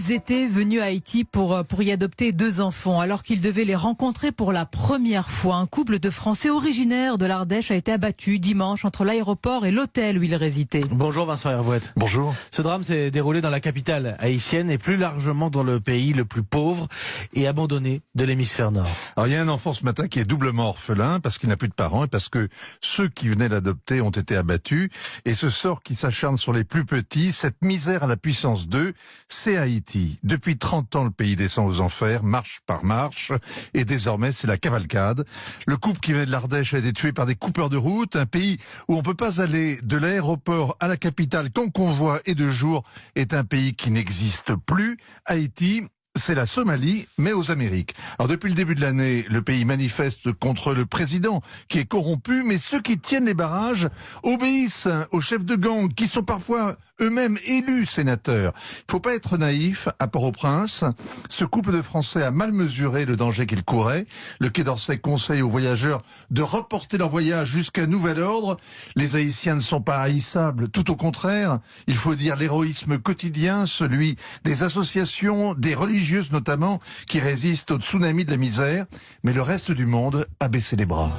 Ils étaient venus à Haïti pour y adopter 2 enfants, alors qu'ils devaient les rencontrer pour la première fois. Un couple de Français originaires de l'Ardèche a été abattu dimanche entre l'aéroport et l'hôtel où ils résidaient. Bonjour Vincent Hervouette. Bonjour. Ce drame s'est déroulé dans la capitale haïtienne et plus largement dans le pays le plus pauvre et abandonné de l'hémisphère nord. Alors il y a un enfant ce matin qui est doublement orphelin parce qu'il n'a plus de parents et parce que ceux qui venaient l'adopter ont été abattus. Et ce sort qui s'acharne sur les plus petits, cette misère à la puissance 2, c'est Haïti. Depuis 30 ans, le pays descend aux enfers, marche par marche, et désormais c'est la cavalcade. Le couple qui venait de l'Ardèche a été tué par des coupeurs de route, un pays où on peut pas aller de l'aéroport à la capitale qu'en convoi et de jour est un pays qui n'existe plus. Haïti, c'est la Somalie, mais aux Amériques. Alors depuis le début de l'année, le pays manifeste contre le président qui est corrompu, mais ceux qui tiennent les barrages obéissent aux chefs de gang qui sont parfois eux-mêmes élus sénateurs. Il faut pas être naïf. À Port-au-Prince, ce couple de Français a mal mesuré le danger qu'il courait. Le Quai d'Orsay conseille aux voyageurs de reporter leur voyage jusqu'à nouvel ordre. Les Haïtiens ne sont pas haïssables, tout au contraire. Il faut dire l'héroïsme quotidien, celui des associations, des religieuses notamment, qui résistent au tsunami de la misère. Mais le reste du monde a baissé les bras.